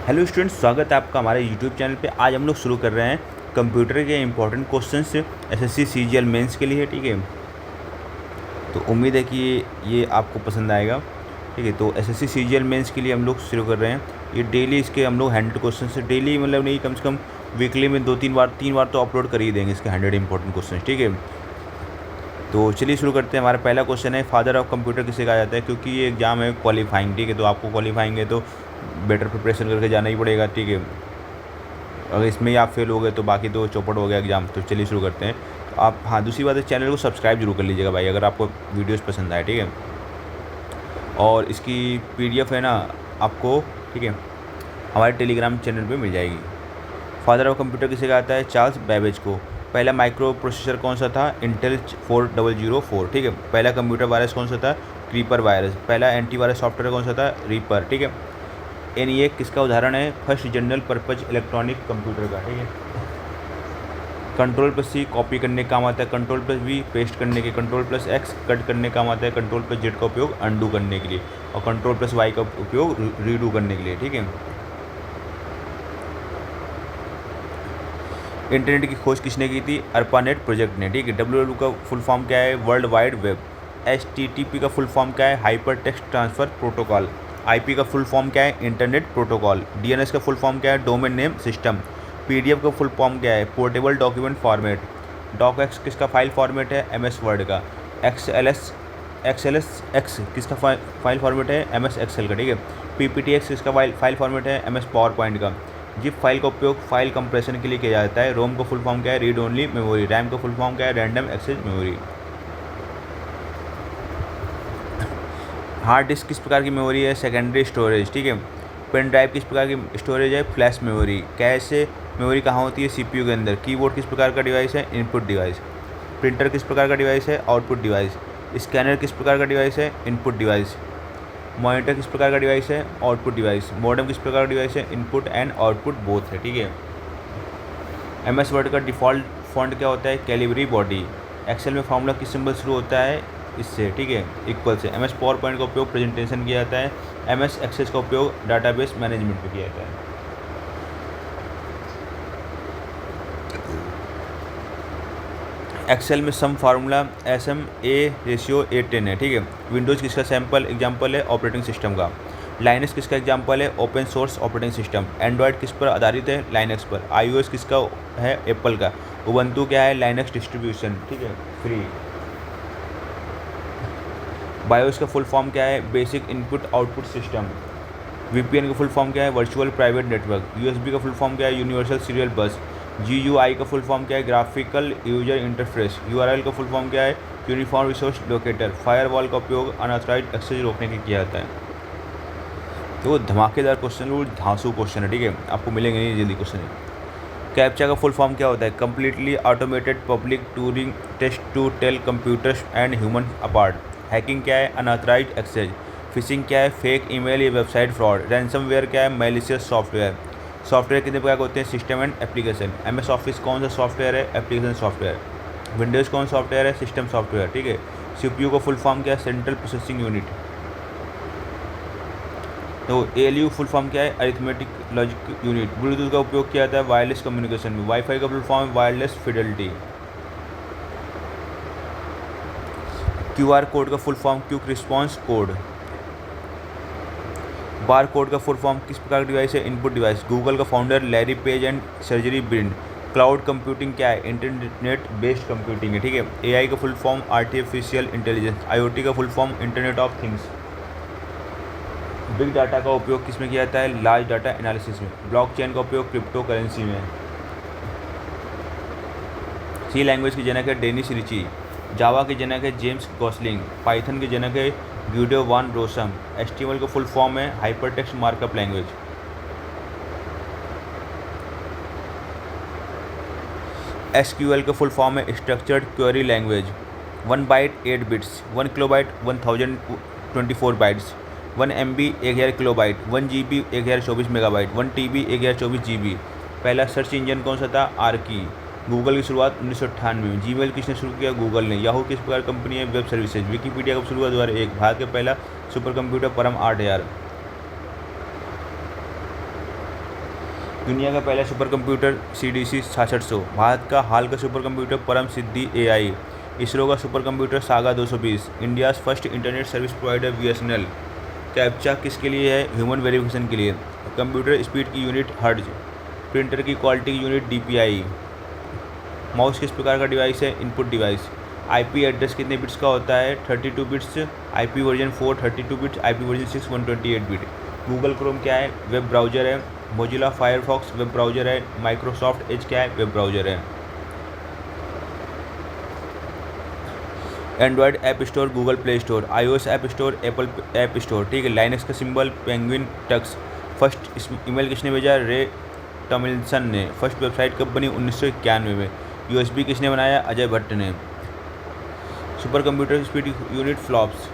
Hello students, स्वागत है आपका हमारे यूट्यूब चैनल पे। आज हम लोग शुरू कर रहे हैं कंप्यूटर के important questions SSC CGL mains के लिए, ठीक है। तो उम्मीद है कि ये आपको पसंद आएगा, ठीक है। तो एसएससी सीजीएल मेंस के लिए हम लोग शुरू कर रहे हैं। ये डेली इसके हम लोग 100 क्वेश्चन से डेली मतलब नहीं, कम से कम वीकली में 2-3 बार तो अपलोड कर ही देंगे इसके 100 इंपॉर्टेंट क्वेश्चन, ठीक है। तो चलिए शुरू करते हैं। हमारा पहला क्वेश्चन है, फादर ऑफ कंप्यूटर किसे कहा जाता है? क्योंकि ये एग्जाम है क्वालिफाइंग, ठीक है। तो आपको क्वालिफाइंग है तो बेटर प्रिपरेशन करके जाना ही पड़ेगा, ठीक है। अगर इसमें ही आप फेल हो गए तो बाकी तो चौपट हो गया एग्जाम। तो चलिए शुरू करते हैं। तो आप, हाँ, दूसरी बात है, चैनल को सब्सक्राइब जरूर कर लीजिएगा भाई, अगर आपको वीडियोस पसंद आए, ठीक है। और इसकी पीडीएफ है ना आपको, ठीक है, हमारे टेलीग्राम चैनल पे मिल जाएगी। फादर ऑफ कंप्यूटर किसे कहा जाता है? चार्ल्स बेबेज को। पहला माइक्रो प्रोसेसर कौन सा था? इंटेल 4004, ठीक है। पहला कंप्यूटर वायरस कौन सा था? Creeper virus. पहला एंटीवायरस सॉफ्टवेयर कौन सा था? रीपर, ठीक है। एनईए किसका उदाहरण है? First general purpose electronic computer का, ठीक है। कंट्रोल+C कॉपी करने का काम आता है, कंट्रोल+V पेस्ट करने के, कंट्रोल+X कट करने का काम आता है, कंट्रोल+Z का उपयोग अनडू करने के लिए, और कंट्रोल+Y का उपयोग रीडू करने के लिए, ठीक है। इंटरनेट की खोज किसने की थी? अर्पानेट प्रोजेक्ट ने, ठीक है। डब्ल्यू का फुल फॉर्म क्या है? World wide web. HTTP का फुल फॉर्म क्या है? Hyper text transfer protocol. IP का फुल फॉर्म क्या है? Internet protocol. DNS का फुल फॉर्म क्या है? Domain name system. PDF का फुल फॉर्म क्या है? Portable document format. डॉकएक्स किसका फाइल फॉर्मेट है? MS वर्ड का। XLSX किसका फाइल फॉर्मेट है? MS एक्सेल का, ठीक है। PPTX किसका फाइल फॉर्मेट है? MS पावर पॉइंट का। जिप फाइल का उपयोग फाइल कंप्रेशन के लिए किया जाता है। रोम का फुल फॉर्म क्या है? Read only memory. रैम का फुल फॉर्म क्या है? Random access memory. Hard disk किस प्रकार की मेमोरी है? सेकेंडरी स्टोरेज, ठीक है। पेन ड्राइव किस प्रकार की स्टोरेज है? Flash memory. कैसे मेमोरी कहाँ होती है? CPU के अंदर। कीबोर्ड किस प्रकार का डिवाइस है? Input device. प्रिंटर किस प्रकार का डिवाइस है? Output device. स्कैनर किस प्रकार का डिवाइस है? Input device. मॉनिटर किस प्रकार का डिवाइस है? Output device. मॉडेम किस प्रकार का डिवाइस है? इनपुट एंड आउटपुट बोथ है, ठीक है। MS वर्ड का डिफ़ॉल्ट फॉन्ट क्या होता है? Calibri body. एक्सेल में फार्मूला किस सिंबल शुरू होता है? इससे, ठीक है, इक्वल से। MS पावर पॉइंट का उपयोग प्रेजेंटेशन किया जाता है। MS एक्सेस का उपयोग डाटाबेस मैनेजमेंट में किया जाता है। एक्सेल में सम फार्मूला SM/A/10 है, ठीक है। विंडोज़ किसका सैम्पल एग्जाम्पल है? ऑपरेटिंग सिस्टम का। लाइनक्स किसका एग्जाम्पल है? Open source operating system. Android किस पर आधारित है? लाइनक्स पर। iOS किसका है? एप्पल का। उबंटू क्या है? लाइनक्स डिस्ट्रीब्यूशन, ठीक है, फ्री। बायोस का फुल फॉर्म क्या है? Basic input output system. VPN का फुल फॉर्म क्या है? Virtual private network. USB का फुल फॉर्म क्या है? यूनिवर्सल सीरियल बस। GUI का फुल फॉर्म क्या है? Graphical user interface. URL का फुल फॉर्म क्या है? Uniform resource locator. फायरवॉल का उपयोग अनऑथराइज्ड एक्सेस रोकने के लिए किया जाता है। तो धमाकेदार क्वेश्चन और धांसू क्वेश्चन है, ठीक है, आपको मिलेंगे नहीं जल्दी क्वेश्चन है। कैप्चा का फुल फॉर्म क्या होता है? Completely automated public Turing test to tell computers and human apart. Hacking क्या है? Unauthorised access. फिशिंग क्या है? फेक ईमेल या वेबसाइट फ्रॉड। रैंसमवेयर क्या है? Malicious software. सॉफ्टवेयर कितने प्रकार के होते हैं? System and application. MS office कौन सा सॉफ्टवेयर है? Application software. विंडोज़ कौन सॉफ्टवेयर है? सिस्टम सॉफ्टवेयर, ठीक है। CPU का फुल फॉर्म क्या है? Central processing unit. तो ALU फुल फॉर्म क्या है? Arithmetic logic unit. ब्लूटूथ का उपयोग किया जाता है वायरलेस कम्युनिकेशन में। वाईफाई का फुल फॉर्म है वायरलेस फिडेलिटी। QR कोड का full form quick response code. Bar code का फुल फॉर्म किस प्रकार का डिवाइस है? Input device. गूगल का founder Larry page and surgery Brin. Cloud computing क्या है? इंटरनेट बेस्ड कंप्यूटिंग है, ठीक है। AI का full form artificial intelligence. IoT का full form internet of things. Big data का उपयोग किस में किया जाता है? लार्ज डाटा एनालिसिस में। ब्लॉकचेन का उपयोग क्रिप्टो करेंसी में। सी लैंग्वेज की जनक है डेनिस रिची। जावा के जनक है जेम्स गॉसलिंग। पाइथन के जनक है ग्यूडो वान रोसम। HTML का फुल फॉर्म है हाइपरटेक्स्ट मार्कअप लैंग्वेज। SQL का फुल फॉर्म है structured query language. 1 byte 8 bits. 1 kilobyte 1024 bytes. 1 MB 1000 kilobyte. 1 GB 1024 megabyte. 1 TB 1024 GB। पहला सर्च इंजन कौन सा था? आर्की। गूगल की शुरुआत 1998 में। जीमेल किसने शुरू किया? गूगल ने। याहू किस प्रकार कंपनी है? Web services. विकीपीडिया कब शुरू हुआ? 2001। भारत का पहला सुपर कंप्यूटर परम 8000। दुनिया का पहला सुपर कंप्यूटर CDC 6600। भारत का हाल का सुपर कंप्यूटर परम सिद्धि AI। इसरो का super computer saga 220। India first internet service provider BSNL। Captcha किसके लिए है? ह्यूमन वेरिफिकेशन के लिए। कंप्यूटर स्पीड की यूनिट हर्ट्ज। प्रिंटर की क्वालिटी की यूनिट DPI। माउस किस प्रकार का डिवाइस है? Input device. IP एड्रेस कितने बिट्स का होता है? 32 bits. IP version 4 32 bits. IP version 6 128 bit. Google Chrome क्या है? वेब ब्राउज़र है। मोजिला फायरफॉक्स वेब ब्राउज़र है। माइक्रोसॉफ्ट एज क्या है? वेब ब्राउज़र है। Android app store Google Play Store. iOS app store Apple app store. ठीक है। Linux का symbol penguin Tux. First email किसने भेजा? रे टॉमिल्सन ने। फर्स्ट वेबसाइट कब बनी? 1991 में। USB किसने बनाया? अजय भट्ट ने। Super computer speed unit flops.